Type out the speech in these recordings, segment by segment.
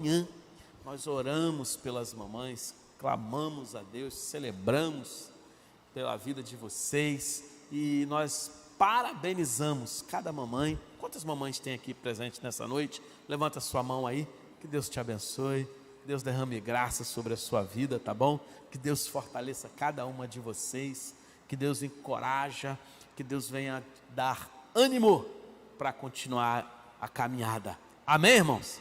Amanhã nós oramos pelas mamães, clamamos a Deus, celebramos pela vida de vocês e nós parabenizamos cada mamãe. Quantas mamães tem aqui presente nessa noite? Levanta sua mão aí, que Deus te abençoe, que Deus derrame graça sobre a sua vida, tá bom? Que Deus fortaleça cada uma de vocês, que Deus encoraja, que Deus venha dar ânimo para continuar a caminhada. Amém, irmãos?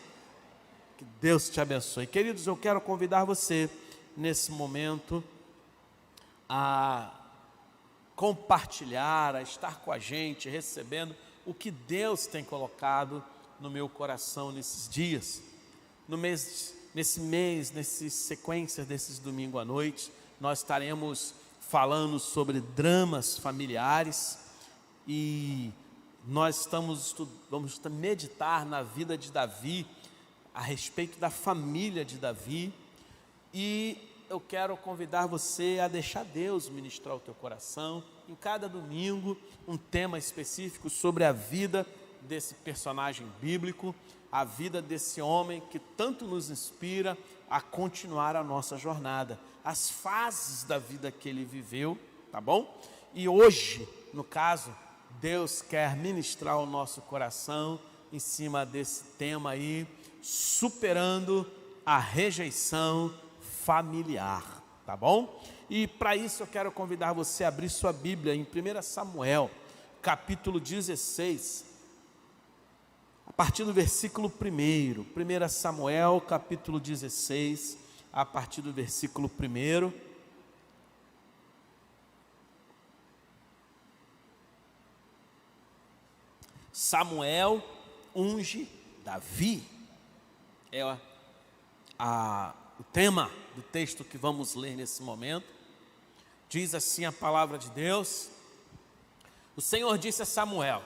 Que Deus te abençoe. Queridos, eu quero convidar você nesse momento a compartilhar, a estar com a gente, recebendo o que Deus tem colocado no meu coração nesses dias. Nesse mês, nessas sequências desses domingos à noite, nós estaremos falando sobre dramas familiares e nós vamos meditar na vida de Davi, a respeito da família de Davi, e eu quero convidar você a deixar Deus ministrar o teu coração, em cada domingo, um tema específico sobre a vida desse personagem bíblico, a vida desse homem que tanto nos inspira a continuar a nossa jornada, as fases da vida que ele viveu, tá bom? E hoje, no caso, Deus quer ministrar o nosso coração em cima desse tema aí, superando a rejeição familiar, tá bom? E para isso eu quero convidar você a abrir sua Bíblia em 1 Samuel, capítulo 16, a partir do versículo 1. 1 Samuel, capítulo 16, a partir do versículo 1. Samuel unge Davi. É o tema do texto que vamos ler nesse momento. Diz assim a palavra de Deus: o Senhor disse a Samuel: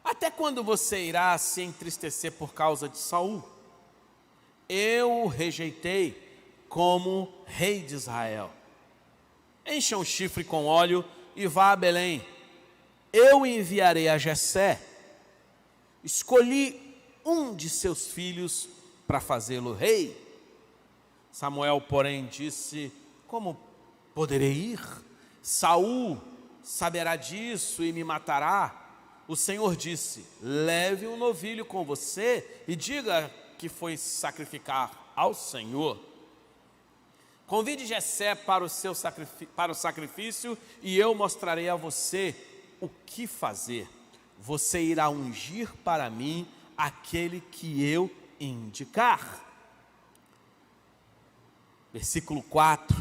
até quando você irá se entristecer por causa de Saul? Eu o rejeitei como rei de Israel. Encha um chifre com óleo e vá a Belém. Eu enviarei a Jessé. Escolhi um de seus filhos para fazê-lo rei. Samuel, porém, disse: como poderei ir? Saul saberá disso e me matará. O Senhor disse: leve um novilho com você e diga que foi sacrificar ao Senhor. Convide Jessé para o sacrifício e eu mostrarei a você o que fazer. Você irá ungir para mim aquele que eu indicar. Versículo 4.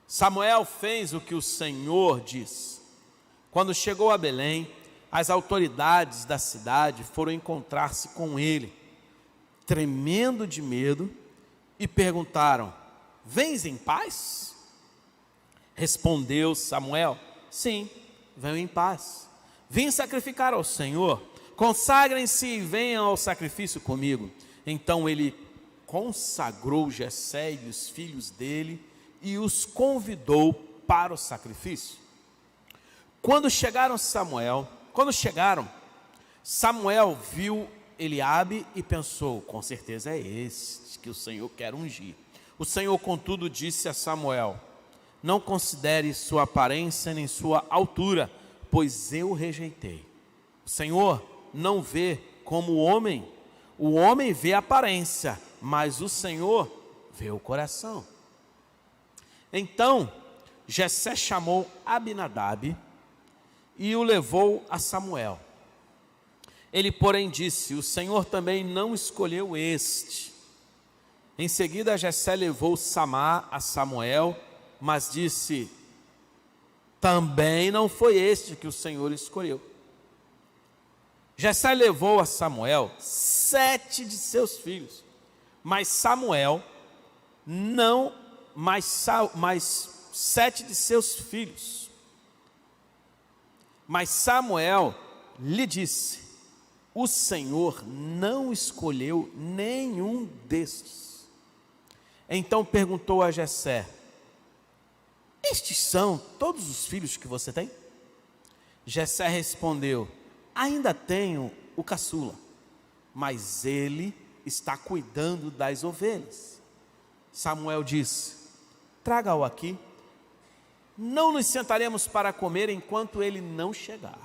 Samuel fez o que o Senhor disse. Quando chegou a Belém, as autoridades da cidade foram encontrar-se com ele, tremendo de medo, e perguntaram: vens em paz? Respondeu Samuel: sim, venho em paz. Vim sacrificar ao Senhor. Consagrem-se e venham ao sacrifício comigo. Então ele consagrou Jessé e os filhos dele e os convidou para o sacrifício. Quando chegaram, Samuel viu Eliabe e pensou: com certeza é este que o Senhor quer ungir. O Senhor, contudo, disse a Samuel: não considere sua aparência nem sua altura, pois eu o rejeitei. O Senhor não vê como o homem vê a aparência, mas o Senhor vê o coração. Então Jessé chamou Abinadab e o levou a Samuel. Ele, porém, disse: o Senhor também não escolheu este. Em seguida Jessé levou Samá a Samuel, mas disse: também não foi este que o Senhor escolheu. Jessé levou a Samuel 7 de seus filhos, mas 7 de seus filhos. Mas Samuel lhe disse: o Senhor não escolheu nenhum destes. Então perguntou a Jessé: estes são todos os filhos que você tem? Jessé respondeu: ainda tenho o caçula, mas ele está cuidando das ovelhas. Samuel disse: traga-o aqui, não nos sentaremos para comer enquanto ele não chegar.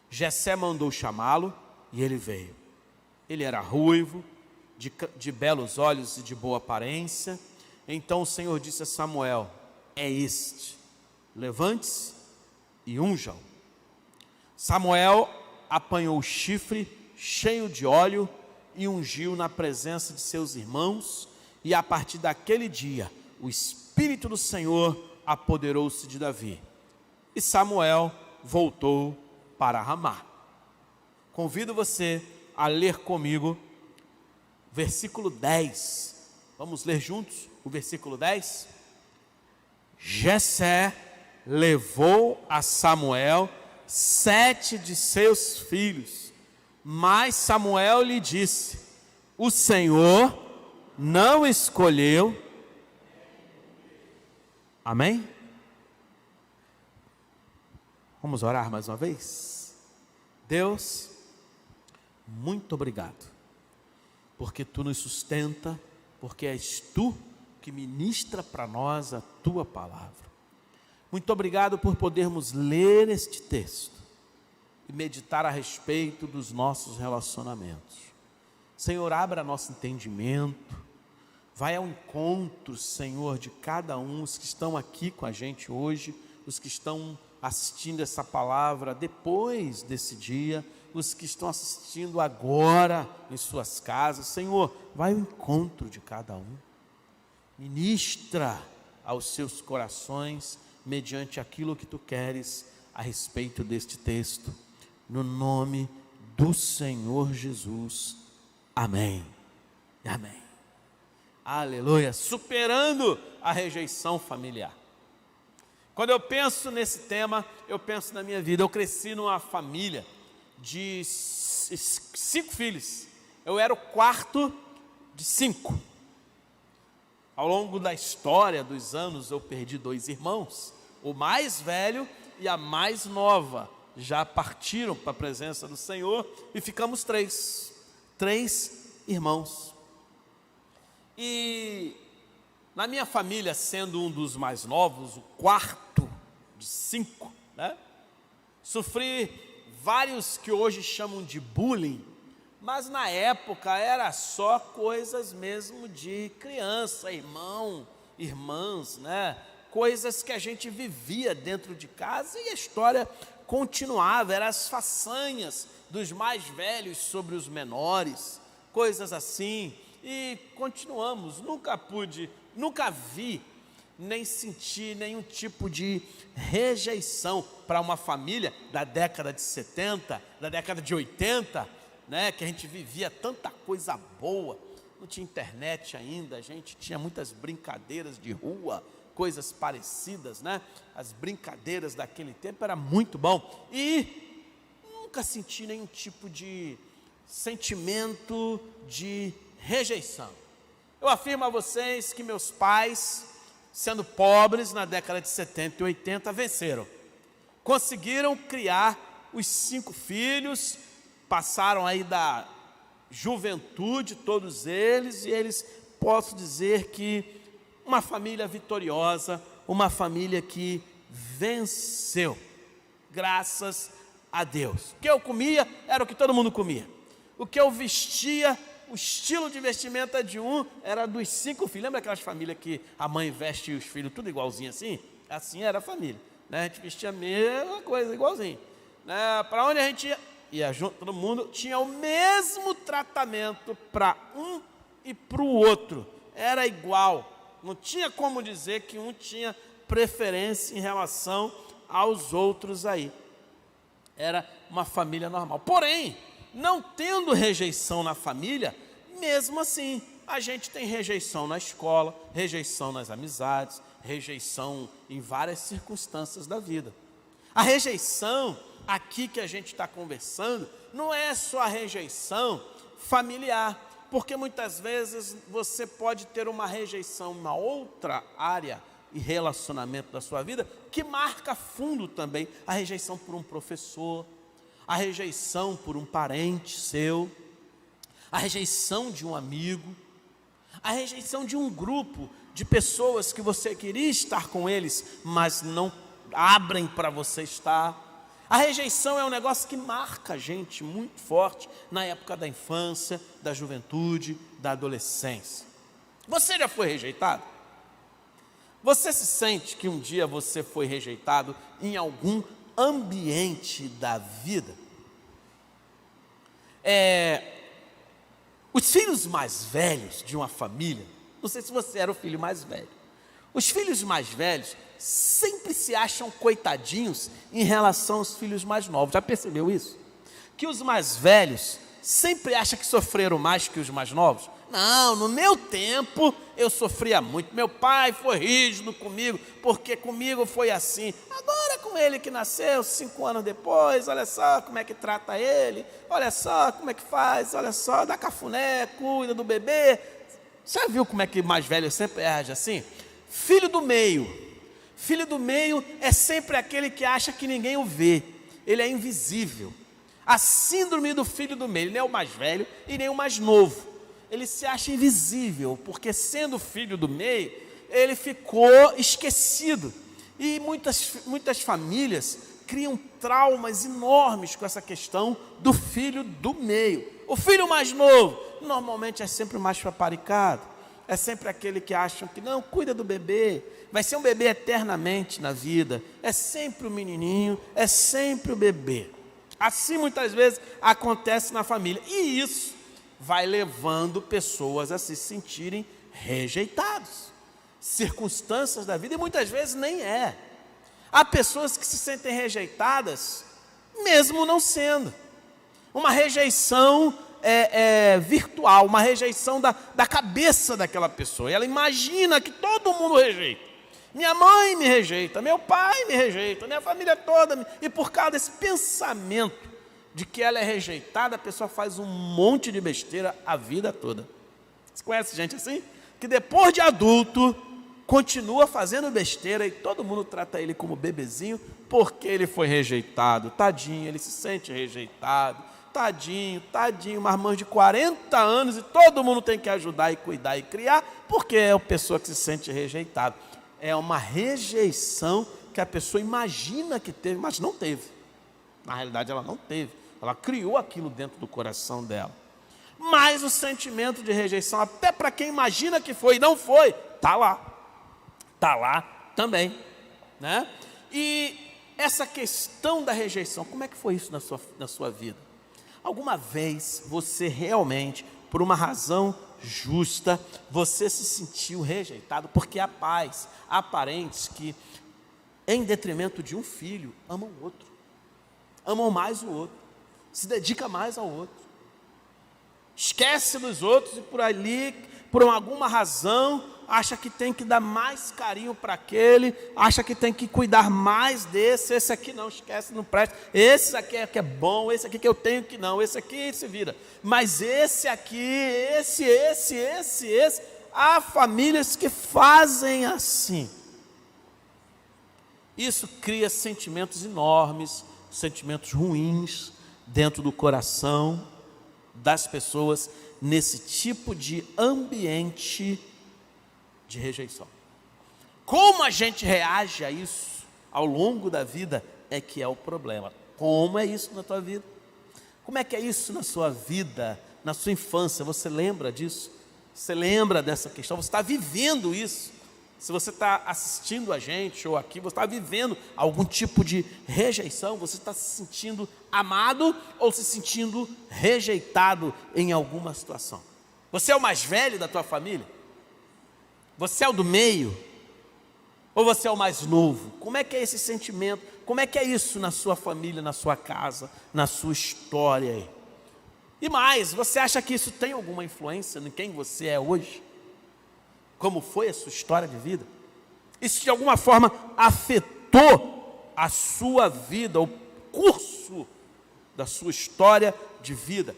Jessé mandou chamá-lo e ele veio. Ele era ruivo, de belos olhos e de boa aparência. Então o Senhor disse a Samuel: é este, levante-se e unja-o. Samuel apanhou o chifre cheio de óleo e ungiu na presença de seus irmãos, e a partir daquele dia o Espírito do Senhor apoderou-se de Davi. E Samuel voltou para Ramá. Convido você a ler comigo versículo 10. Vamos ler juntos o versículo 10? Jessé levou a Samuel 7 de seus filhos, mas Samuel lhe disse: o Senhor não escolheu. Amém? Vamos orar mais uma vez? Deus, muito obrigado, porque Tu nos sustenta, porque és Tu que ministra para nós a Tua palavra. Muito obrigado por podermos ler este texto e meditar a respeito dos nossos relacionamentos. Senhor, abra nosso entendimento, vai ao encontro, Senhor, de cada um, os que estão aqui com a gente hoje, os que estão assistindo essa palavra depois desse dia, os que estão assistindo agora em suas casas. Senhor, vai ao encontro de cada um, ministra aos seus corações, mediante aquilo que Tu queres a respeito deste texto, no nome do Senhor Jesus, amém, amém, aleluia. Superando a rejeição familiar. Quando eu penso nesse tema, eu penso na minha vida. Eu cresci numa família de 5 filhos, eu era o quarto de 5. Ao longo da história dos anos, eu perdi 2 irmãos, o mais velho e a mais nova, já partiram para a presença do Senhor, e ficamos 3 irmãos. E na minha família, sendo um dos mais novos, o quarto de 5, né? Sofri vários que hoje chamam de bullying, mas na época era só coisas mesmo de criança, irmão, irmãs, né? Coisas que a gente vivia dentro de casa e a história continuava, eram as façanhas dos mais velhos sobre os menores, coisas assim, e continuamos. Nunca vi, nem senti nenhum tipo de rejeição para uma família da década de 70, da década de 80, né, que a gente vivia tanta coisa boa, não tinha internet ainda, a gente tinha muitas brincadeiras de rua, coisas parecidas, né? As brincadeiras daquele tempo era muito bom, e nunca senti nenhum tipo de sentimento de rejeição. Eu afirmo a vocês que meus pais, sendo pobres na década de 70 e 80, venceram. Conseguiram criar os 5 filhos, passaram aí da juventude, todos eles, e eles, posso dizer que uma família vitoriosa, uma família que venceu, graças a Deus. O que eu comia era o que todo mundo comia. O que eu vestia, o estilo de vestimenta de um era dos 5 filhos. Lembra aquelas famílias que a mãe veste os filhos tudo igualzinho assim? Assim era a família, né? A gente vestia a mesma coisa, igualzinho, né? Para onde a gente ia junto, todo mundo tinha o mesmo tratamento para um e para o outro. Era igual. Não tinha como dizer que um tinha preferência em relação aos outros aí. Era uma família normal. Porém, não tendo rejeição na família, mesmo assim, a gente tem rejeição na escola, rejeição nas amizades, rejeição em várias circunstâncias da vida. A rejeição aqui que a gente está conversando não é só a rejeição familiar, porque muitas vezes você pode ter uma rejeição em uma outra área e relacionamento da sua vida que marca fundo também. A rejeição por um professor, a rejeição por um parente seu, a rejeição de um amigo, a rejeição de um grupo de pessoas que você queria estar com eles, mas não abrem para você estar. A rejeição é um negócio que marca a gente muito forte na época da infância, da juventude, da adolescência. Você já foi rejeitado? Você se sente que um dia você foi rejeitado em algum ambiente da vida? Os filhos mais velhos de uma família, não sei se você era o filho mais velho, os filhos mais velhos sempre se acham coitadinhos em relação aos filhos mais novos. Já percebeu isso? Que os mais velhos sempre acham que sofreram mais que os mais novos? Não, no meu tempo eu sofria muito, meu pai foi rígido comigo, porque comigo foi assim. Agora com ele que nasceu 5 anos depois, olha só como é que trata ele, olha só como é que faz, olha só, dá cafuné, cuida do bebê. Já viu como é que mais velho sempre age assim? Filho do meio é sempre aquele que acha que ninguém o vê, ele é invisível. A síndrome do filho do meio, ele não é o mais velho e nem o mais novo. Ele se acha invisível, porque sendo filho do meio, ele ficou esquecido. E muitas famílias criam traumas enormes com essa questão do filho do meio. O filho mais novo, normalmente é sempre mais paparicado, é sempre aquele que acha que não, cuida do bebê, vai ser um bebê eternamente na vida, é sempre o menininho, é sempre o bebê. Assim muitas vezes acontece na família, e isso vai levando pessoas a se sentirem rejeitados. Circunstâncias da vida, e muitas vezes nem é. Há pessoas que se sentem rejeitadas, mesmo não sendo. Uma rejeição virtual, uma rejeição da cabeça daquela pessoa. E ela imagina que todo mundo rejeita. Minha mãe me rejeita, meu pai me rejeita, minha família toda. E por causa desse pensamento de que ela é rejeitada, a pessoa faz um monte de besteira a vida toda. Você conhece gente assim? Que depois de adulto, continua fazendo besteira e todo mundo trata ele como bebezinho, porque ele foi rejeitado. Tadinho, ele se sente rejeitado. Tadinho, marmanjo de 40 anos e todo mundo tem que ajudar e cuidar e criar, porque é uma pessoa que se sente rejeitada. É uma rejeição que a pessoa imagina que teve, mas não teve. Na realidade, ela não teve. Ela criou aquilo dentro do coração dela. Mas o sentimento de rejeição, até para quem imagina que foi e não foi, está lá. Está lá também. Né? E essa questão da rejeição, como é que foi isso na sua vida? Alguma vez você realmente, por uma razão justa, você se sentiu rejeitado? Porque há pais, há parentes que, em detrimento de um filho, amam o outro. Amam mais o outro. Se dedica mais ao outro. Esquece dos outros e por ali, por alguma razão, acha que tem que dar mais carinho para aquele, acha que tem que cuidar mais desse, esse aqui não, esquece, não presta, esse aqui é que é bom, esse aqui que eu tenho que não, esse aqui se vira, mas esse aqui, esse, há famílias que fazem assim. Isso cria sentimentos enormes, sentimentos ruins dentro do coração das pessoas nesse tipo de ambiente de rejeição. Como a gente reage a isso ao longo da vida é que é o problema. Como é isso na tua vida? Como é que é isso na sua vida, na sua infância? Você lembra disso? Você lembra dessa questão? Você está vivendo isso? Se você está assistindo a gente ou aqui, você está vivendo algum tipo de rejeição, você está se sentindo amado ou se sentindo rejeitado em alguma situação. Você é o mais velho da tua família? Você é o do meio? Ou você é o mais novo? Como é que é esse sentimento? Como é que é isso na sua família, na sua casa, na sua história aí? E mais, você acha que isso tem alguma influência em quem você é hoje? Como foi a sua história de vida? Isso de alguma forma afetou a sua vida, o curso da sua história de vida.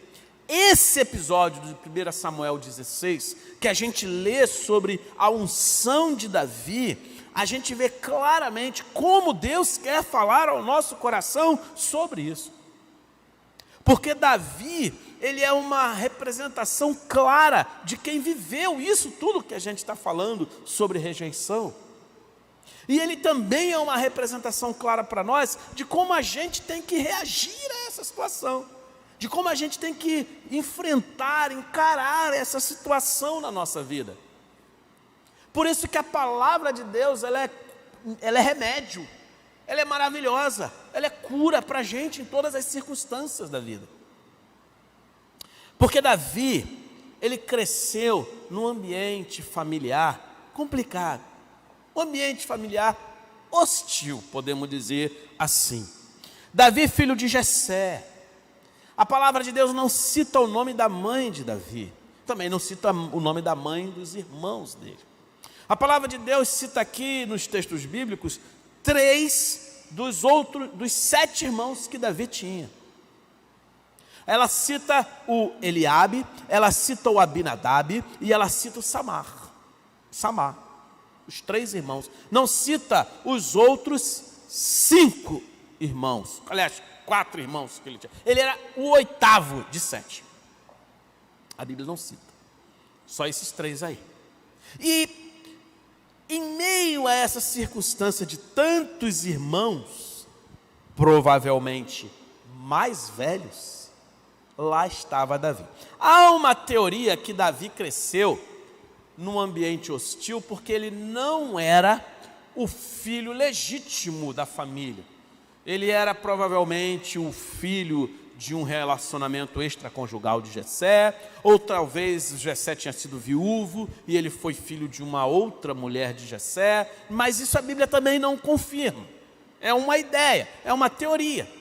Esse episódio de 1 Samuel 16, que a gente lê sobre a unção de Davi, a gente vê claramente como Deus quer falar ao nosso coração sobre isso. Porque Davi ele é uma representação clara de quem viveu isso tudo que a gente está falando sobre rejeição. E ele também é uma representação clara para nós de como a gente tem que reagir a essa situação, de como a gente tem que enfrentar, encarar essa situação na nossa vida. Por isso que a palavra de Deus, ela é remédio, ela é maravilhosa, ela é cura para a gente em todas as circunstâncias da vida. Porque Davi, ele cresceu num ambiente familiar complicado, um ambiente familiar hostil, podemos dizer assim. Davi, filho de Jessé. A palavra de Deus não cita o nome da mãe de Davi, também não cita o nome da mãe dos irmãos dele. A palavra de Deus cita aqui nos textos bíblicos 3 dos 7 irmãos que Davi tinha. Ela cita o Eliabe, ela cita o Abinadab e ela cita o Samar, os 3 irmãos. Não cita os outros 5 irmãos, aliás, 4 irmãos que ele tinha. Ele era o 8º de 7. A Bíblia não cita, só esses 3 aí. E em meio a essa circunstância de tantos irmãos, provavelmente mais velhos, lá estava Davi. Há uma teoria que Davi cresceu num ambiente hostil porque ele não era o filho legítimo da família. Ele era provavelmente o filho de um relacionamento extraconjugal de Jessé, ou talvez Jessé tinha sido viúvo e ele foi filho de uma outra mulher de Jessé, mas isso a Bíblia também não confirma. É uma ideia, é uma teoria.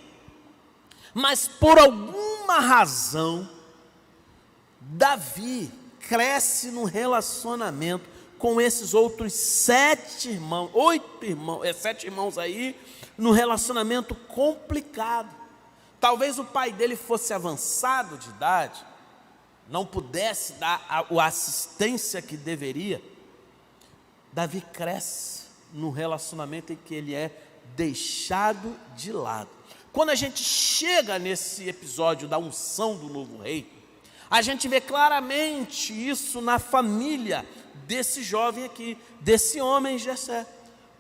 Mas por alguma razão, Davi cresce num relacionamento com esses outros 7 irmãos, 7 irmãos aí, num relacionamento complicado. Talvez o pai dele fosse avançado de idade, não pudesse dar a assistência que deveria. Davi cresce num relacionamento em que ele é deixado de lado. Quando a gente chega nesse episódio da unção do novo rei, a gente vê claramente isso na família desse jovem aqui, desse homem Jessé.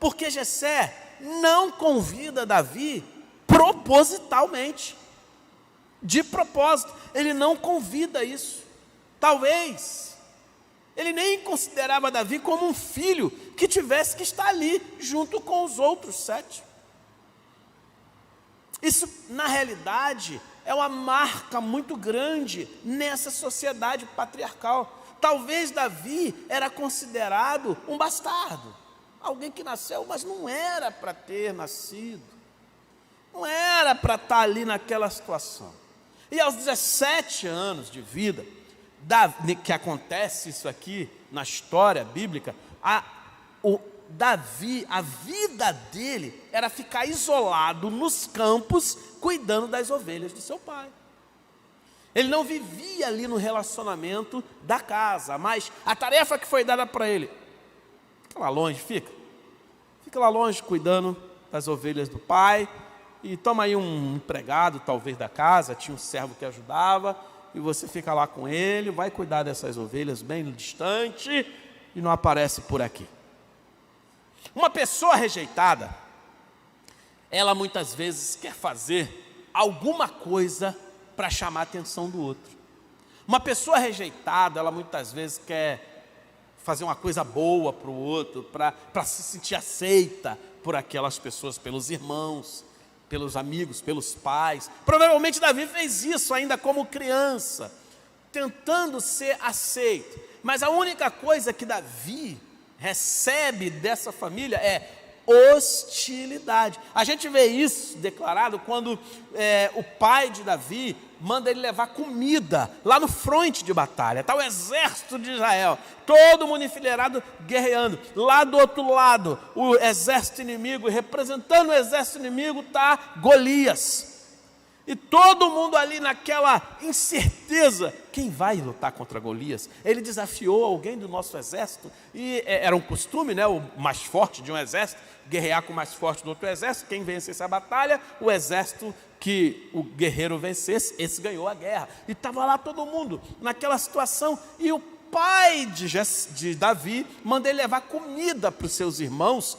Porque Jessé não convida Davi propositalmente, de propósito, ele não convida isso. Talvez ele nem considerava Davi como um filho que tivesse que estar ali junto com os outros 7. Isso, na realidade, é uma marca muito grande nessa sociedade patriarcal. Talvez Davi era considerado um bastardo, alguém que nasceu, mas não era para ter nascido, não era para estar ali naquela situação. E aos 17 anos de vida, que acontece isso aqui na história bíblica, Davi, a vida dele era ficar isolado nos campos, cuidando das ovelhas do seu pai. Ele não vivia ali no relacionamento da casa, mas a tarefa que foi dada para ele, fica lá longe, fica lá longe cuidando das ovelhas do pai, e toma aí um empregado talvez da casa, tinha um servo que ajudava, e você fica lá com ele, vai cuidar dessas ovelhas bem distante, e não aparece por aqui. Uma pessoa rejeitada, ela muitas vezes quer fazer alguma coisa para chamar a atenção do outro. Uma pessoa rejeitada, ela muitas vezes quer fazer uma coisa boa para o outro, para se sentir aceita por aquelas pessoas, pelos irmãos, pelos amigos, pelos pais. Provavelmente Davi fez isso ainda como criança, tentando ser aceito. Mas a única coisa que Davi recebe dessa família é hostilidade. A gente vê isso declarado quando o pai de Davi manda ele levar comida lá no fronte de batalha. Está o exército de Israel, todo mundo enfileirado, guerreando. Lá do outro lado, o exército inimigo, e representando o exército inimigo está Golias. E todo mundo ali naquela incerteza, quem vai lutar contra Golias? Ele desafiou alguém do nosso exército, e era um costume, né, o mais forte de um exército, guerrear com o mais forte do outro exército. Quem vencesse a batalha, o exército que o guerreiro vencesse, esse ganhou a guerra. E estava lá todo mundo naquela situação, e o pai de Davi manda ele levar comida para os seus irmãos,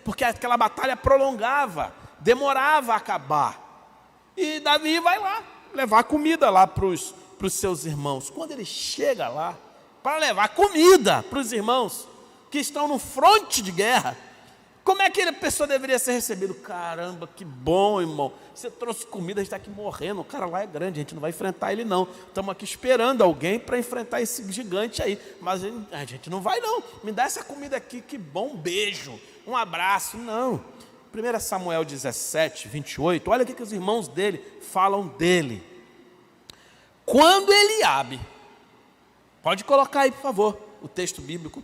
porque aquela batalha prolongava, demorava a acabar. E Davi vai lá levar comida lá para os seus irmãos. Quando ele chega lá para levar comida para os irmãos que estão no fronte de guerra, como é que a pessoa deveria ser recebida? Caramba, que bom, irmão, você trouxe comida, a gente está aqui morrendo, o cara lá é grande, a gente não vai enfrentar ele não, estamos aqui esperando alguém para enfrentar esse gigante aí, mas a gente não vai não, me dá essa comida aqui, que bom, um beijo, um abraço. Não. 1 Samuel 17, 28, olha o que os irmãos dele falam dele. Quando Eliabe, pode colocar aí por favor o texto bíblico,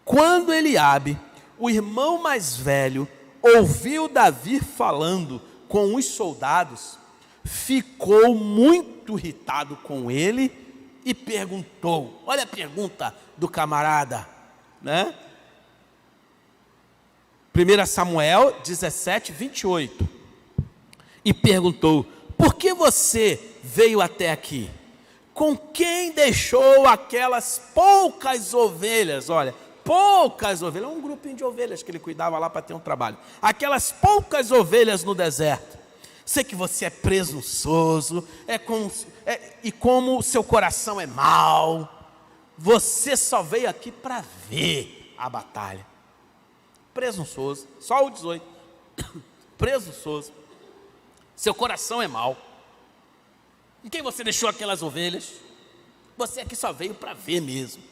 quando Eliabe, o irmão mais velho, ouviu Davi falando com os soldados, ficou muito irritado com ele e perguntou, olha a pergunta do camarada, né? 1 Samuel 17, 28, e perguntou, por que você veio até aqui? Com quem deixou aquelas poucas ovelhas? Olha, poucas ovelhas, um grupinho de ovelhas que ele cuidava lá para ter um trabalho, aquelas poucas ovelhas no deserto. Sei que você é presunçoso, e como o seu coração é mau, você só veio aqui para ver a batalha. Presunçoso, só o 18, presunçoso, seu coração é mau. Em quem você deixou aquelas ovelhas? Você aqui só veio para ver mesmo.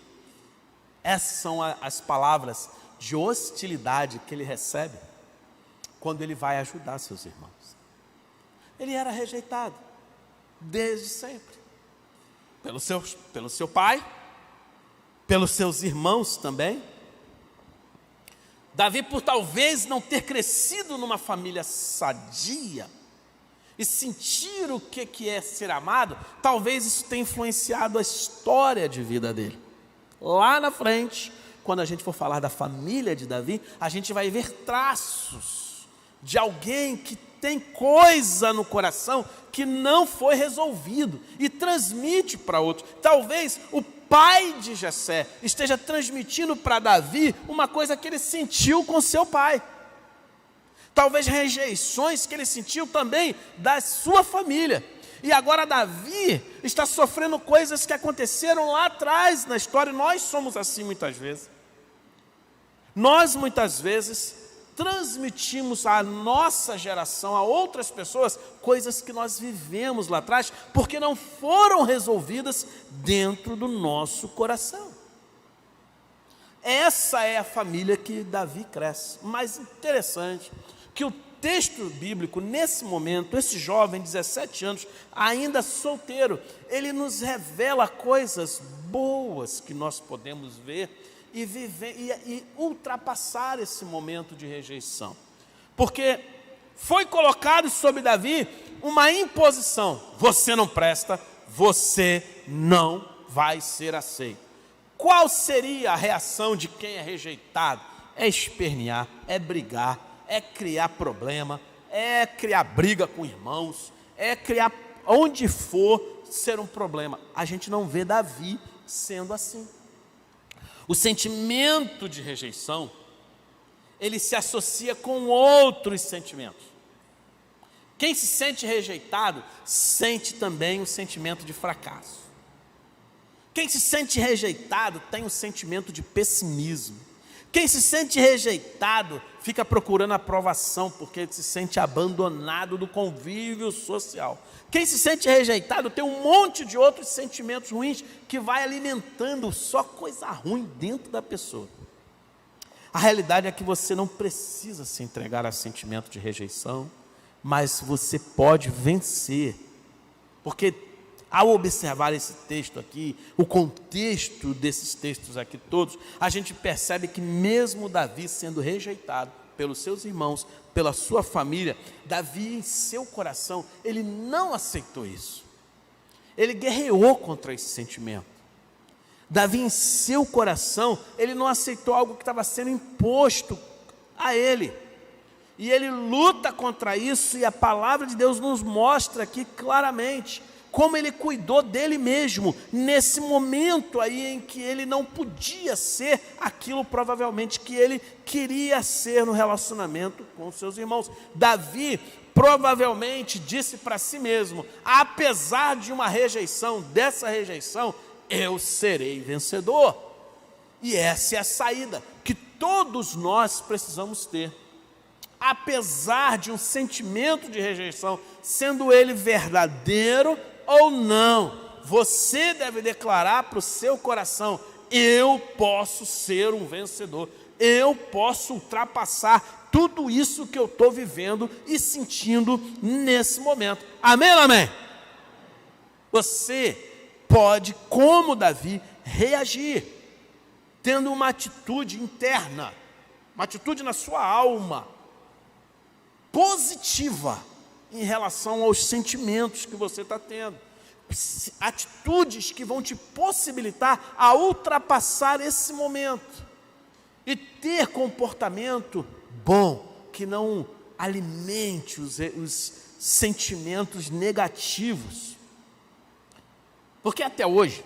Essas são as palavras de hostilidade que ele recebe quando ele vai ajudar seus irmãos. Ele era rejeitado desde sempre, pelo seu pai, pelos seus irmãos também. Davi, por talvez não ter crescido numa família sadia e sentir o que é ser amado, talvez isso tenha influenciado a história de vida dele. Lá na frente, quando a gente for falar da família de Davi, a gente vai ver traços de alguém que tem coisa no coração que não foi resolvido e transmite para outros. Talvez o pai de Jessé esteja transmitindo para Davi uma coisa que ele sentiu com seu pai. Talvez rejeições que ele sentiu também da sua família. E agora Davi está sofrendo coisas que aconteceram lá atrás na história. Nós somos assim muitas vezes. Nós muitas vezes transmitimos à nossa geração, a outras pessoas, coisas que nós vivemos lá atrás, porque não foram resolvidas dentro do nosso coração. Essa é a família que Davi cresce. Mas interessante que o texto bíblico, nesse momento, esse jovem, 17 anos, ainda solteiro, ele nos revela coisas boas que nós podemos ver e viver e ultrapassar esse momento de rejeição. Porque foi colocado sobre Davi uma imposição: você não presta, você não vai ser aceito. Qual seria a reação de quem é rejeitado? É espernear, é brigar, é criar problema, é criar briga com irmãos, é criar onde for ser um problema. A gente não vê Davi sendo assim. O sentimento de rejeição, ele se associa com outros sentimentos. Quem se sente rejeitado, sente também o sentimento de fracasso. Quem se sente rejeitado, tem um sentimento de pessimismo. Quem se sente rejeitado, fica procurando aprovação, porque se sente abandonado do convívio social. Quem se sente rejeitado tem um monte de outros sentimentos ruins que vai alimentando só coisa ruim dentro da pessoa. A realidade é que você não precisa se entregar a sentimento de rejeição, mas você pode vencer. Porque ao observar esse texto aqui, o contexto desses textos aqui todos, a gente percebe que mesmo Davi sendo rejeitado, pelos seus irmãos, pela sua família. Davi, em seu coração, ele não aceitou isso. Ele guerreou contra esse sentimento. Davi, em seu coração, ele não aceitou algo que estava sendo imposto a ele. E ele luta contra isso, e a palavra de Deus nos mostra aqui claramente como ele cuidou dele mesmo, nesse momento aí em que ele não podia ser aquilo provavelmente que ele queria ser no relacionamento com seus irmãos. Davi provavelmente disse para si mesmo: apesar de uma rejeição, dessa rejeição, eu serei vencedor. E essa é a saída que todos nós precisamos ter. Apesar de um sentimento de rejeição, sendo ele verdadeiro ou não, você deve declarar para o seu coração: eu posso ser um vencedor, eu posso ultrapassar tudo isso que eu estou vivendo e sentindo nesse momento. Amém ou amém? Você pode, como Davi, reagir, tendo uma atitude interna, uma atitude na sua alma, positiva em relação aos sentimentos que você está tendo. Atitudes que vão te possibilitar a ultrapassar esse momento e ter comportamento bom, que não alimente os sentimentos negativos. Porque até hoje,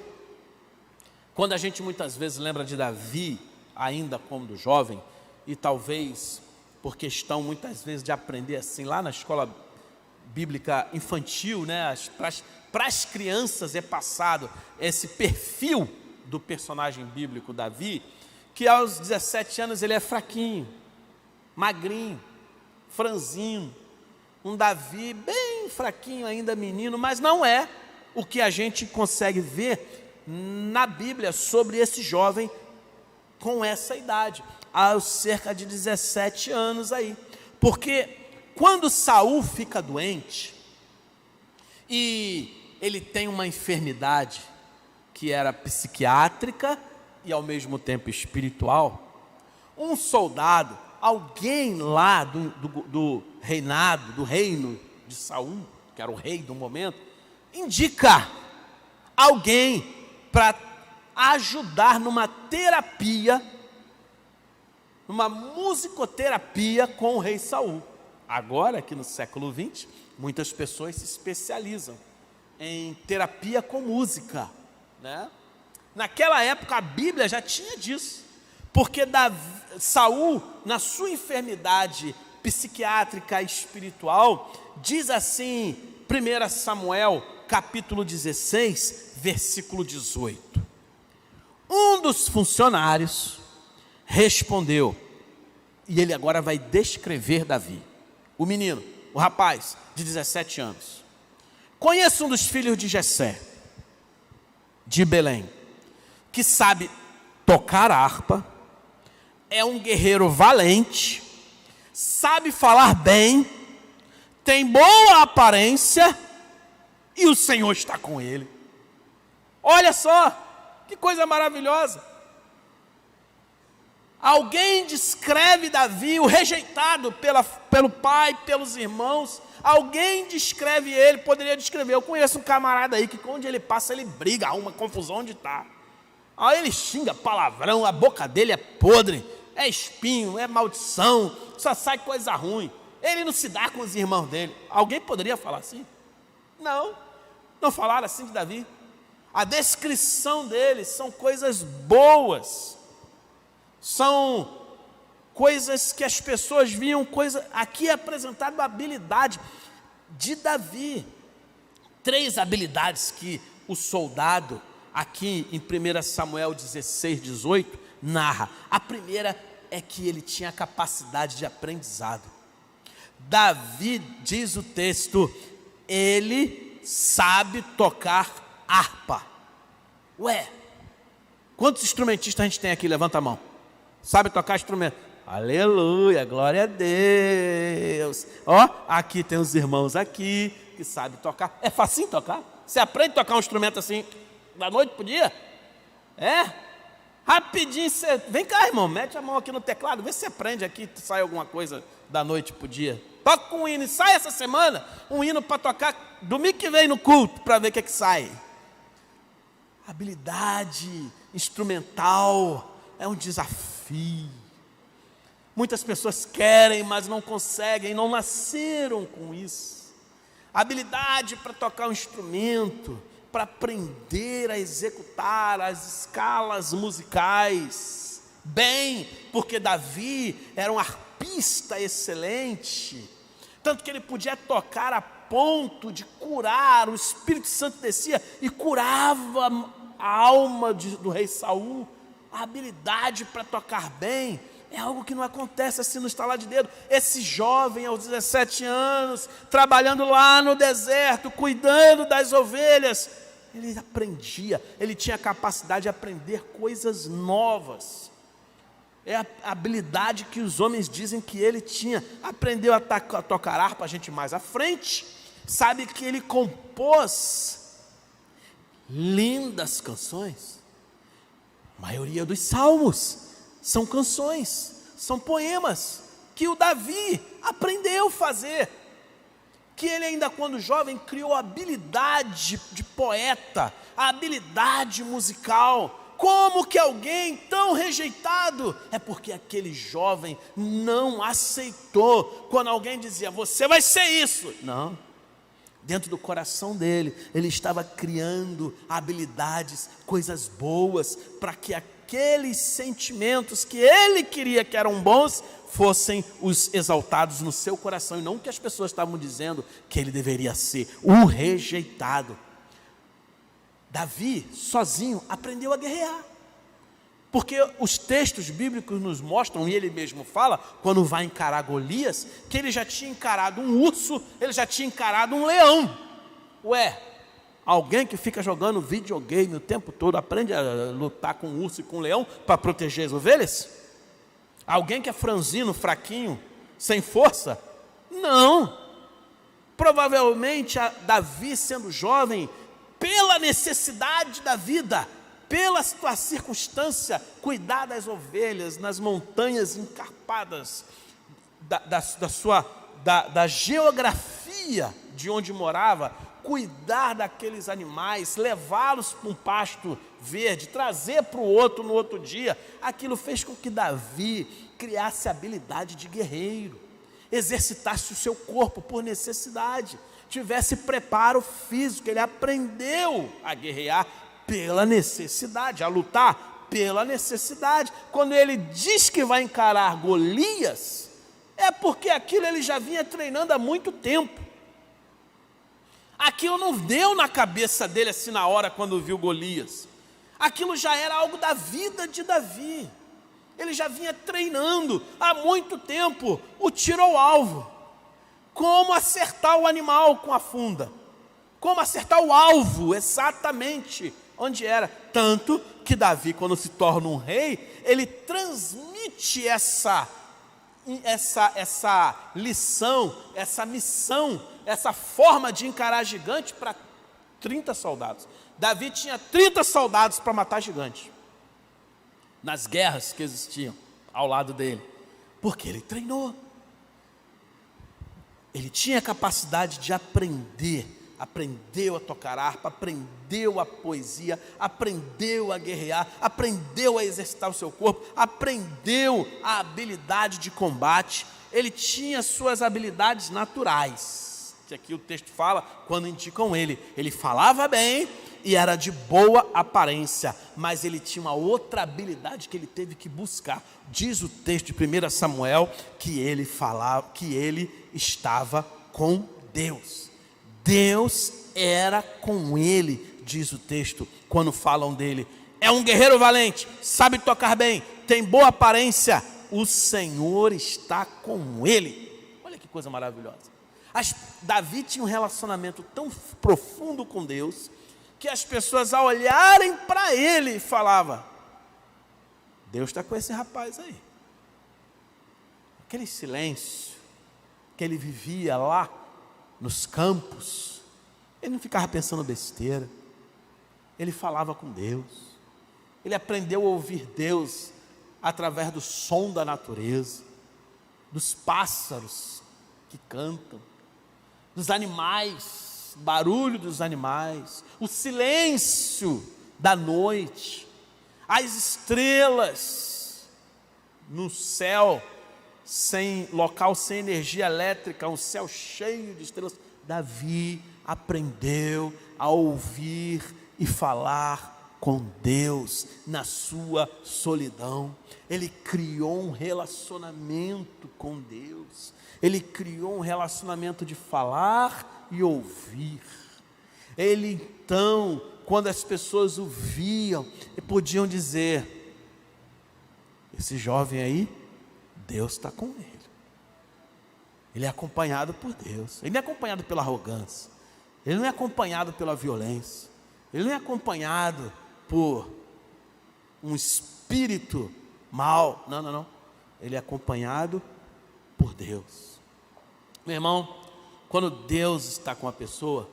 quando a gente muitas vezes lembra de Davi, ainda como do jovem, e talvez por questão muitas vezes de aprender assim lá na escola bíblica infantil, né, para as crianças é passado esse perfil do personagem bíblico Davi, que aos 17 anos ele é fraquinho, magrinho, franzino, um Davi bem fraquinho ainda, menino, mas não é o que a gente consegue ver na Bíblia sobre esse jovem com essa idade, aos cerca de 17 anos aí. Porque quando Saul fica doente e ele tem uma enfermidade que era psiquiátrica e ao mesmo tempo espiritual, um soldado, alguém lá do reinado, do reino de Saul, que era o rei do momento, indica alguém para ajudar numa terapia, numa musicoterapia com o rei Saul. Agora, aqui no século 20, muitas pessoas se especializam em terapia com música, né? Naquela época a Bíblia já tinha disso, porque Saul, na sua enfermidade psiquiátrica e espiritual, diz assim, 1 Samuel, capítulo 16, versículo 18. Um dos funcionários respondeu, e ele agora vai descrever Davi, o menino, o rapaz de 17 anos. Conheço um dos filhos de Jessé, de Belém, que sabe tocar harpa, é um guerreiro valente, sabe falar bem, tem boa aparência e o Senhor está com ele. Olha só, que coisa maravilhosa. Alguém descreve Davi, o rejeitado pelo pai, pelos irmãos. Alguém descreve ele, poderia descrever. Eu conheço um camarada aí que onde ele passa ele briga, arruma confusão onde está. Aí ele xinga palavrão, a boca dele é podre, é espinho, é maldição, só sai coisa ruim. Ele não se dá com os irmãos dele. Alguém poderia falar assim? Não falaram assim de Davi. A descrição dele são coisas boas, são coisas que as pessoas viam, aqui é apresentado a habilidade de Davi. 3 habilidades que o soldado, aqui em 1 Samuel 16, 18, narra. A primeira é que ele tinha capacidade de aprendizado. Davi, diz o texto, ele sabe tocar harpa. Ué, quantos instrumentistas a gente tem aqui? Levanta a mão. Sabe tocar instrumento? Aleluia, glória a Deus. Ó, aqui tem os irmãos aqui que sabem tocar. É facinho tocar? Você aprende a tocar um instrumento assim da noite para o dia? É? Rapidinho, você... Vem cá, irmão, mete a mão aqui no teclado, vê se você aprende aqui, sai alguma coisa da noite pro dia. Toca um hino, e sai essa semana um hino para tocar domingo que vem no culto, para ver o que é que sai. Habilidade instrumental é um desafio. Muitas pessoas querem, mas não conseguem, não nasceram com isso. Habilidade para tocar um instrumento, para aprender a executar as escalas musicais. Bem, porque Davi era um arpista excelente, tanto que ele podia tocar a ponto de curar, o Espírito Santo descia e curava a alma do rei Saul. A habilidade para tocar bem é algo que não acontece assim no estalar de dedo. Esse jovem aos 17 anos, trabalhando lá no deserto, cuidando das ovelhas, ele aprendia, ele tinha a capacidade de aprender coisas novas. É a habilidade que os homens dizem que ele tinha. Aprendeu a tocar harpa, a gente mais à frente, sabe que ele compôs lindas canções. A maioria dos salmos são canções, são poemas que o Davi aprendeu a fazer. Que ele ainda quando jovem criou a habilidade de poeta, a habilidade musical. Como que alguém tão rejeitado? É porque aquele jovem não aceitou. Quando alguém dizia, você vai ser isso. Não. Dentro do coração dele, ele estava criando habilidades, coisas boas, para que aqueles sentimentos que ele queria que eram bons, fossem os exaltados no seu coração, e não que as pessoas estavam dizendo que ele deveria ser o rejeitado. Davi, sozinho, aprendeu a guerrear, porque os textos bíblicos nos mostram, e ele mesmo fala, quando vai encarar Golias, que ele já tinha encarado um urso, ele já tinha encarado um leão. Ué, alguém que fica jogando videogame o tempo todo, aprende a lutar com um urso e com um leão, para proteger as ovelhas? Alguém que é franzino, fraquinho, sem força? Não. Provavelmente Davi, sendo jovem, pela necessidade da vida, pela sua circunstância, cuidar das ovelhas nas montanhas encarpadas da geografia de onde morava, cuidar daqueles animais, levá-los para um pasto verde, trazer para o outro no outro dia. Aquilo fez com que Davi criasse a habilidade de guerreiro, exercitasse o seu corpo por necessidade, tivesse preparo físico. Ele aprendeu a guerrear pela necessidade, a lutar pela necessidade. Quando ele diz que vai encarar Golias, é porque aquilo ele já vinha treinando há muito tempo. Aquilo não deu na cabeça dele assim na hora quando viu Golias. Aquilo já era algo da vida de Davi. Ele já vinha treinando há muito tempo o tiro ao alvo. Como acertar o animal com a funda. Como acertar o alvo exatamente onde era. Tanto que Davi, quando se torna um rei, ele transmite essa lição, essa missão, essa forma de encarar gigante para 30 soldados. Davi tinha 30 soldados para matar gigante, nas guerras que existiam ao lado dele, porque ele treinou. Ele tinha a capacidade de aprender, aprendeu a tocar harpa, aprendeu a poesia, aprendeu a guerrear, aprendeu a exercitar o seu corpo, aprendeu a habilidade de combate. Ele tinha suas habilidades naturais, que aqui o texto fala, quando indicam ele falava bem e era de boa aparência, mas ele tinha uma outra habilidade que ele teve que buscar. Diz o texto de 1 Samuel que ele falava, que ele estava com Deus. Deus era com ele, diz o texto, quando falam dele. É um guerreiro valente, sabe tocar bem, tem boa aparência, o Senhor está com ele. Olha que coisa maravilhosa. Davi tinha um relacionamento tão profundo com Deus, que as pessoas ao olharem para ele falavam, Deus está com esse rapaz aí. Aquele silêncio que ele vivia lá nos campos, ele não ficava pensando besteira, ele falava com Deus, ele aprendeu a ouvir Deus através do som da natureza, dos pássaros que cantam, dos animais, barulho dos animais, o silêncio da noite, as estrelas no céu, sem local, sem energia elétrica, um céu cheio de estrelas. Davi aprendeu a ouvir e falar com Deus na sua solidão. Ele criou um relacionamento com Deus. Ele criou um relacionamento de falar e ouvir. Ele então, quando as pessoas o viam, podiam dizer: esse jovem aí, Deus está com ele. Ele é acompanhado por Deus. Ele não é acompanhado pela arrogância. Ele não é acompanhado pela violência. Ele não é acompanhado por um espírito mau. Não, não, não. Ele é acompanhado por Deus. Meu irmão, quando Deus está com a pessoa,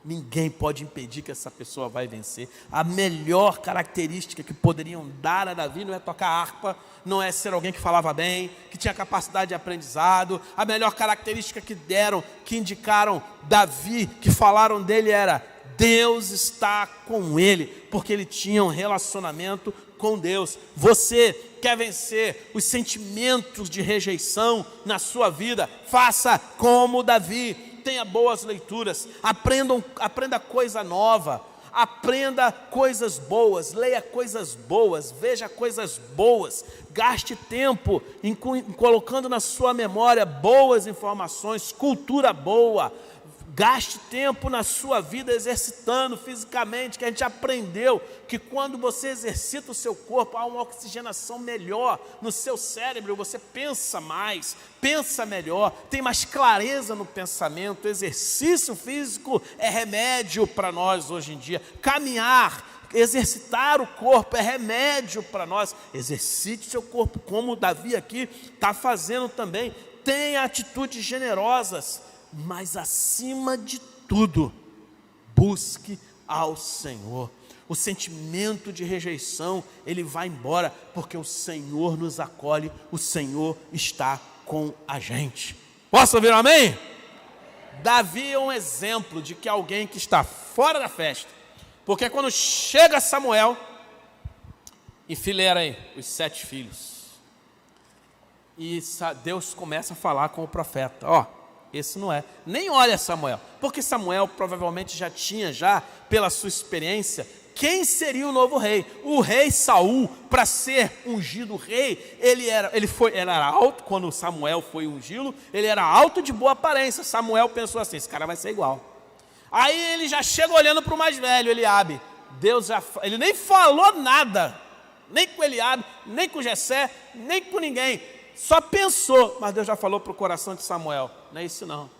ninguém pode impedir que essa pessoa vai vencer. A melhor característica que poderiam dar a Davi não é tocar harpa, não é ser alguém que falava bem, que tinha capacidade de aprendizado. A melhor característica que deram, que indicaram Davi, que falaram dele era: Deus está com ele, porque ele tinha um relacionamento com Deus. Você quer vencer os sentimentos de rejeição na sua vida? Faça como Davi. Tenha boas leituras, aprenda coisa nova, aprenda coisas boas, leia coisas boas, veja coisas boas, gaste tempo em colocando na sua memória boas informações, cultura boa. Gaste tempo na sua vida exercitando fisicamente, que a gente aprendeu que quando você exercita o seu corpo, há uma oxigenação melhor no seu cérebro, você pensa mais, pensa melhor, tem mais clareza no pensamento. Exercício físico é remédio para nós hoje em dia. Caminhar, exercitar o corpo é remédio para nós. Exercite seu corpo, como o Davi aqui está fazendo também. Tenha atitudes generosas, mas acima de tudo, busque ao Senhor. O sentimento de rejeição, ele vai embora, porque o Senhor nos acolhe, o Senhor está com a gente. Posso ouvir um amém? Davi é um exemplo de que alguém que está fora da festa, porque quando chega Samuel, enfileira aí os 7 filhos, e Deus começa a falar com o profeta: ó, esse não é, nem olha Samuel, porque Samuel provavelmente já tinha, pela sua experiência, quem seria o novo rei. O rei Saul, para ser ungido rei, ele era alto. Quando Samuel foi ungí-lo, ele era alto, de boa aparência. Samuel pensou assim: esse cara vai ser igual. Aí ele já chega olhando para o mais velho, Eliabe. Ele nem falou nada, nem com Eliabe, nem com Jessé, nem com ninguém. Só pensou, mas Deus já falou para o coração de Samuel: não é isso não,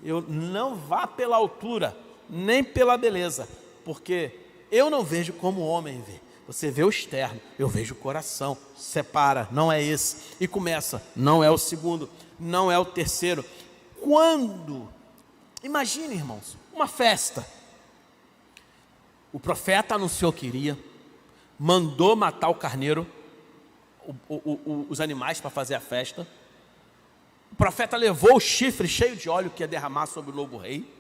eu não vá pela altura, nem pela beleza, porque eu não vejo como o homem vê. Você vê o externo, eu vejo o coração. Separa, não é esse. E começa, não é o segundo, não é o terceiro. Imagine, irmãos, uma festa. O profeta anunciou que iria, mandou matar o carneiro, os animais para fazer a festa. O profeta levou o chifre cheio de óleo que ia derramar sobre o novo rei.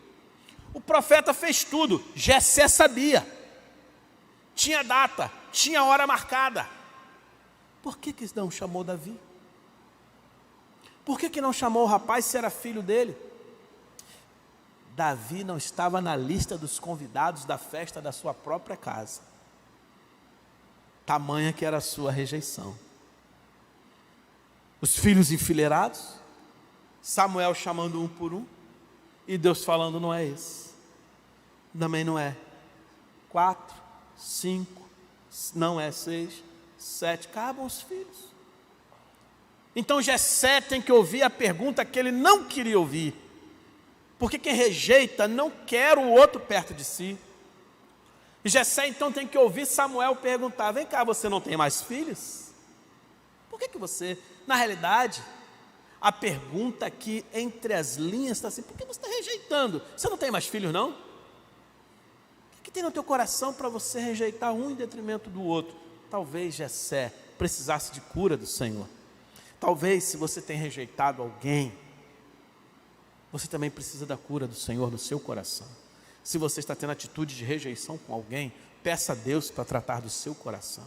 O profeta fez tudo. Jessé sabia, tinha data, tinha hora marcada. Por que não chamou Davi? Por que não chamou o rapaz se era filho dele? Davi não estava na lista dos convidados da festa da sua própria casa. Tamanha que era a sua rejeição. Os filhos enfileirados, Samuel chamando um por um, e Deus falando: não é esse, também não é 4, 5, não é 6, 7, cabam os filhos. Então Jessé tem que ouvir a pergunta que ele não queria ouvir, porque quem rejeita não quer o outro perto de si. E Jessé então tem que ouvir Samuel perguntar: vem cá, você não tem mais filhos? Por que você, na realidade, a pergunta aqui entre as linhas está assim: por que você está rejeitando? Você não tem mais filhos não? O que tem no teu coração para você rejeitar um em detrimento do outro? Talvez Jessé precisasse de cura do Senhor. Talvez, se você tem rejeitado alguém, você também precisa da cura do Senhor no seu coração. Se você está tendo atitude de rejeição com alguém, peça a Deus para tratar do seu coração.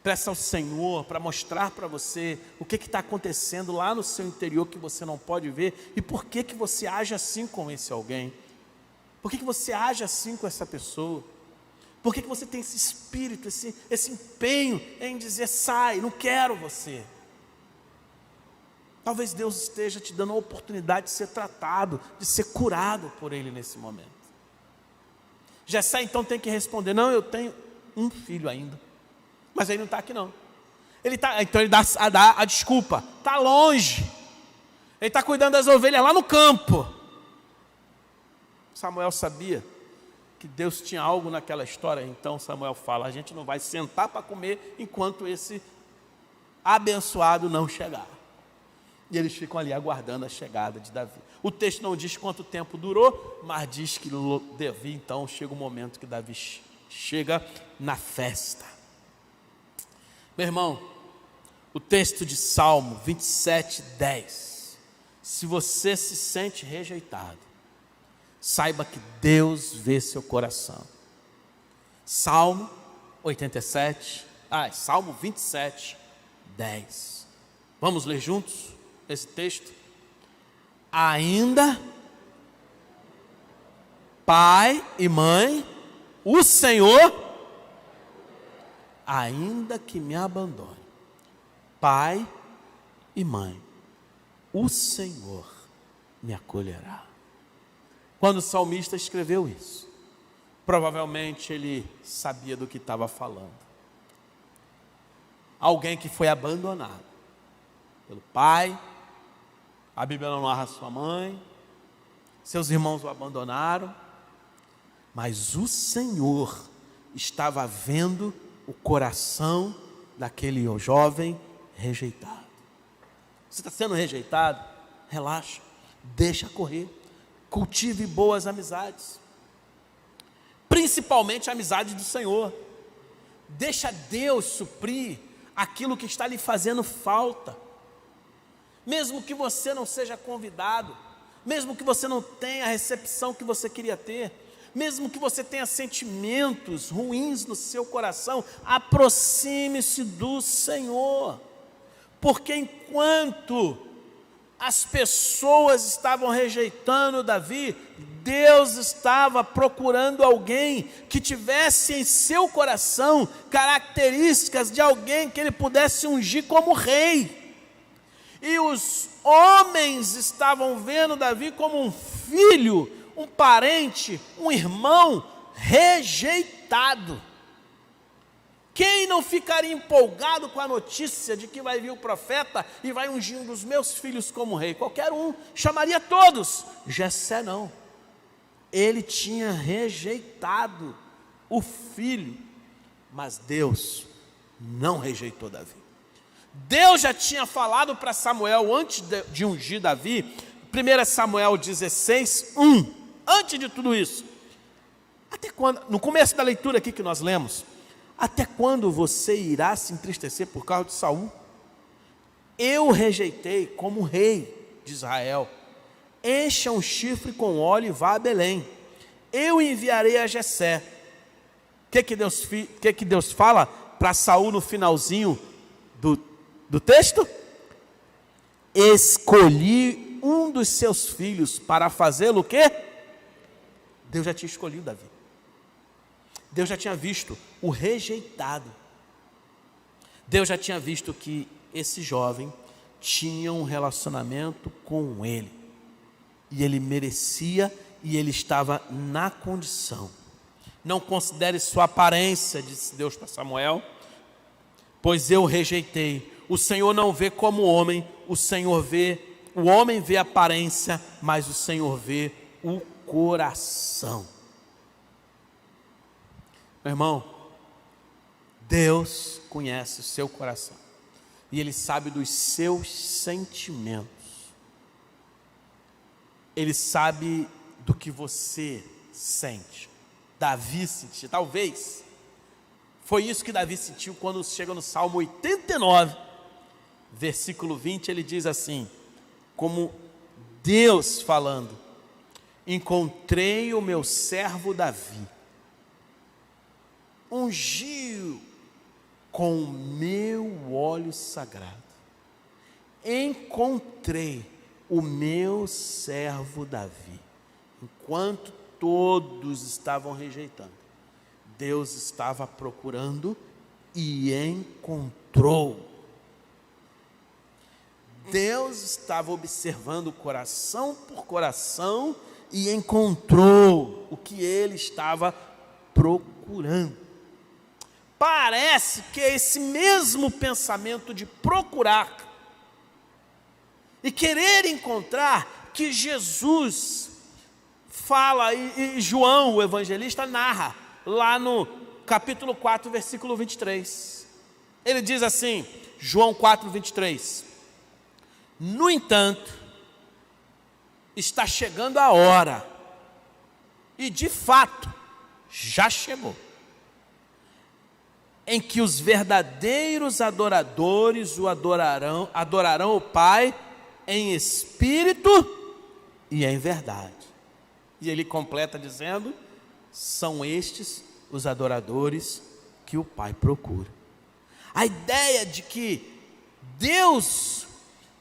Peça ao Senhor para mostrar para você o que está acontecendo lá no seu interior que você não pode ver e por que você age assim com esse alguém. Por que você age assim com essa pessoa? Por que você tem esse espírito, esse empenho em dizer, sai, não quero você? Talvez Deus esteja te dando a oportunidade de ser tratado, de ser curado por Ele nesse momento. Jessé então tem que responder, não, eu tenho um filho ainda, mas ele não está aqui não. Então ele dá a desculpa, está longe, ele está cuidando das ovelhas lá no campo. Samuel sabia que Deus tinha algo naquela história, então Samuel fala, a gente não vai sentar para comer enquanto esse abençoado não chegar. E eles ficam ali aguardando a chegada de Davi. O texto não diz quanto tempo durou, mas diz que Davi, então, chega o momento que Davi chega na festa. Meu irmão, o texto de Salmo 27, 10. Se você se sente rejeitado, saiba que Deus vê seu coração. Salmo 27, 10. Vamos ler juntos esse texto? Ainda, pai e mãe, o Senhor, ainda que me abandone, pai e mãe, o Senhor me acolherá. Quando o salmista escreveu isso, provavelmente ele sabia do que estava falando. Alguém que foi abandonado pelo pai, a Bíblia não narra sua mãe, seus irmãos o abandonaram, mas o Senhor estava vendo o coração daquele jovem rejeitado. Você está sendo rejeitado? Relaxa, deixa correr, cultive boas amizades, principalmente a amizade do Senhor. Deixa Deus suprir aquilo que está lhe fazendo falta. Mesmo que você não seja convidado, mesmo que você não tenha a recepção que você queria ter, mesmo que você tenha sentimentos ruins no seu coração, aproxime-se do Senhor, porque enquanto as pessoas estavam rejeitando Davi, Deus estava procurando alguém que tivesse em seu coração características de alguém que ele pudesse ungir como rei. E os homens estavam vendo Davi como um filho, um parente, um irmão rejeitado. Quem não ficaria empolgado com a notícia de que vai vir o profeta e vai ungir um dos meus filhos como rei? Qualquer um, chamaria todos. Jessé não. Ele tinha rejeitado o filho, mas Deus não rejeitou Davi. Deus já tinha falado para Samuel antes de ungir Davi, 1 Samuel 16, 1, antes de tudo isso. Até quando, no começo da leitura aqui que nós lemos, até quando você irá se entristecer por causa de Saul? Eu o rejeitei como rei de Israel. Encha um chifre com óleo e vá a Belém. Eu enviarei a Jessé. O que Deus fala para Saul no finalzinho do texto? Escolhi um dos seus filhos para fazê-lo o quê? Deus já tinha escolhido Davi. Deus já tinha visto o rejeitado. Deus já tinha visto que esse jovem tinha um relacionamento com ele. E ele merecia e ele estava na condição. Não considere sua aparência, disse Deus para Samuel, pois eu o rejeitei. O Senhor não vê como homem, o homem vê a aparência, mas o Senhor vê o coração. Meu irmão, Deus conhece o seu coração e Ele sabe dos seus sentimentos. Ele sabe do que você sente. Davi sentia, talvez, foi isso que Davi sentiu quando chega no Salmo 89, versículo 20, ele diz assim, como Deus falando: encontrei o meu servo Davi, ungiu com o meu óleo sagrado. Encontrei o meu servo Davi. Enquanto todos estavam rejeitando, Deus estava procurando e encontrou. Deus estava observando coração por coração e encontrou o que ele estava procurando. Parece que é esse mesmo pensamento de procurar e querer encontrar que Jesus fala, e João, o evangelista, narra lá no capítulo 4, versículo 23. Ele diz assim, João 4, 23: no entanto, está chegando a hora, e de fato, já chegou, em que os verdadeiros adoradores o adorarão o Pai em espírito e em verdade. E ele completa dizendo: são estes os adoradores que o Pai procura. A ideia de que Deus,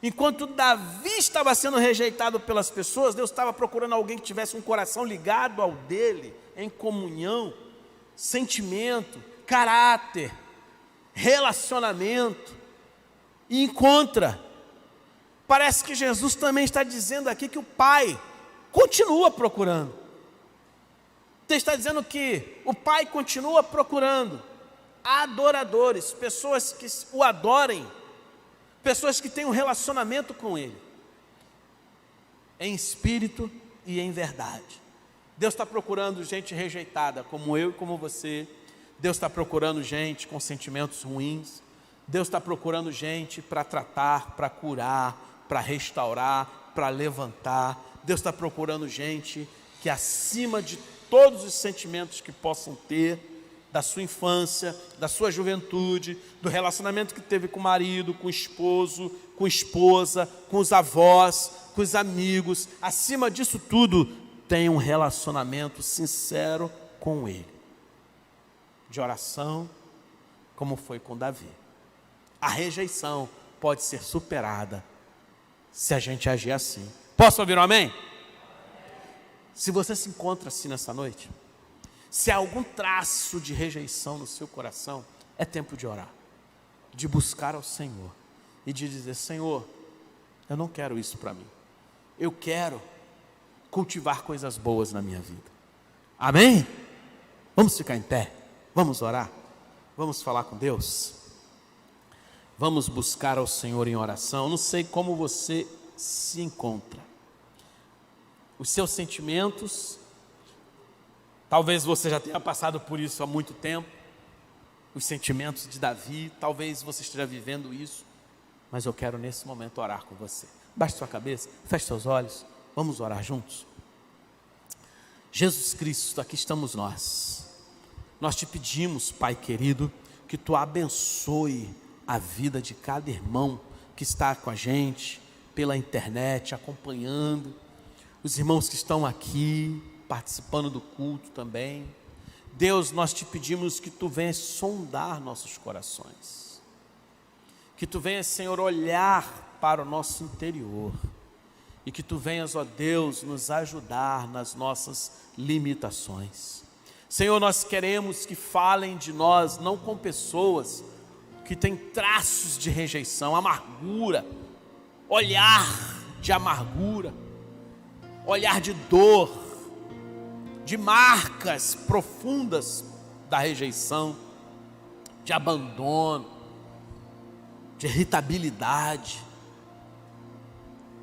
enquanto Davi estava sendo rejeitado pelas pessoas, Deus estava procurando alguém que tivesse um coração ligado ao dele, em comunhão, sentimento, caráter, relacionamento, e encontra. Parece que Jesus também está dizendo aqui que o Pai continua procurando. Ele está dizendo que o Pai continua procurando adoradores, pessoas que o adorem, pessoas que têm um relacionamento com Ele, em espírito e em verdade. Deus está procurando gente rejeitada, como eu e como você. Deus está procurando gente com sentimentos ruins. Deus está procurando gente para tratar, para curar, para restaurar, para levantar. Deus está procurando gente que, acima de todos os sentimentos que possam ter, da sua infância, da sua juventude, do relacionamento que teve com o marido, com o esposo, com a esposa, com os avós, com os amigos, acima disso tudo, tem um relacionamento sincero com Ele, de oração, como foi com Davi. A rejeição pode ser superada se a gente agir assim. Posso ouvir um amém? Se você se encontra assim nessa noite, se há algum traço de rejeição no seu coração, é tempo de orar, de buscar ao Senhor e de dizer: Senhor, eu não quero isso para mim, eu quero cultivar coisas boas na minha vida. Amém? Vamos ficar em pé, vamos orar, vamos falar com Deus, vamos buscar ao Senhor em oração. Não sei como você se encontra, os seus sentimentos, talvez você já tenha passado por isso há muito tempo, os sentimentos de Davi, talvez você esteja vivendo isso, mas eu quero nesse momento orar com você. Baixe sua cabeça, feche seus olhos, vamos orar juntos. Jesus Cristo, aqui estamos nós te pedimos, Pai querido, que Tu abençoe a vida de cada irmão que está com a gente, pela internet, acompanhando, os irmãos que estão aqui, participando do culto também. Deus, nós te pedimos que Tu venhas sondar nossos corações, que Tu venhas, Senhor, olhar para o nosso interior, e que Tu venhas, ó Deus, nos ajudar nas nossas limitações. Senhor, nós queremos que falem de nós, não com pessoas que têm traços de rejeição, amargura, olhar de amargura, olhar de dor, de marcas profundas da rejeição, de abandono, de irritabilidade,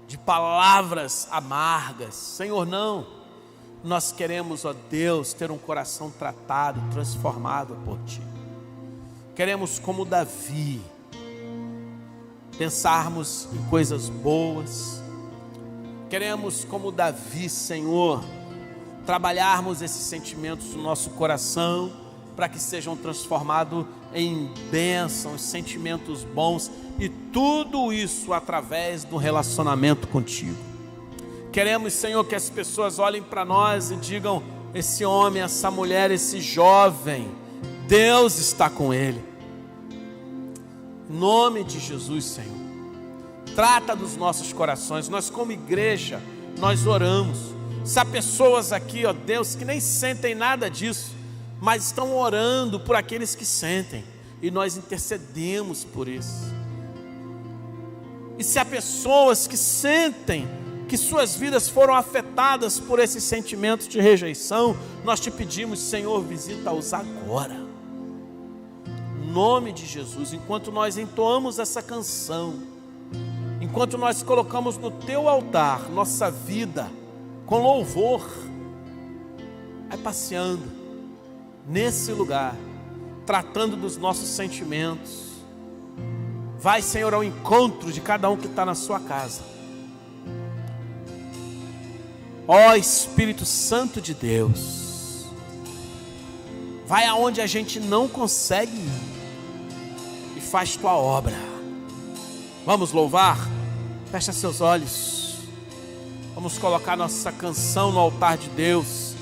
de palavras amargas. Senhor, não, nós queremos, ó Deus, ter um coração tratado, transformado por Ti. Queremos, como Davi, pensarmos em coisas boas. Queremos, como Davi, Senhor, trabalharmos esses sentimentos no nosso coração, para que sejam transformados em bênçãos, sentimentos bons, e tudo isso através do relacionamento contigo. Queremos, Senhor, que as pessoas olhem para nós e digam: esse homem, essa mulher, esse jovem, Deus está com ele. Em nome de Jesus, Senhor, trata dos nossos corações. Nós como igreja, nós oramos. Se há pessoas aqui, ó Deus, que nem sentem nada disso, mas estão orando por aqueles que sentem, e nós intercedemos por isso. E se há pessoas que sentem que suas vidas foram afetadas por esses sentimentos de rejeição, nós te pedimos, Senhor, visita-os agora. Em nome de Jesus, enquanto nós entoamos essa canção, enquanto nós colocamos no teu altar nossa vida com louvor, vai passeando nesse lugar, tratando dos nossos sentimentos. Vai, Senhor, ao encontro de cada um que está na sua casa. Ó Espírito Santo de Deus, vai aonde a gente não consegue ir e faz tua obra. Vamos louvar? Fecha seus olhos. Vamos colocar nossa canção no altar de Deus.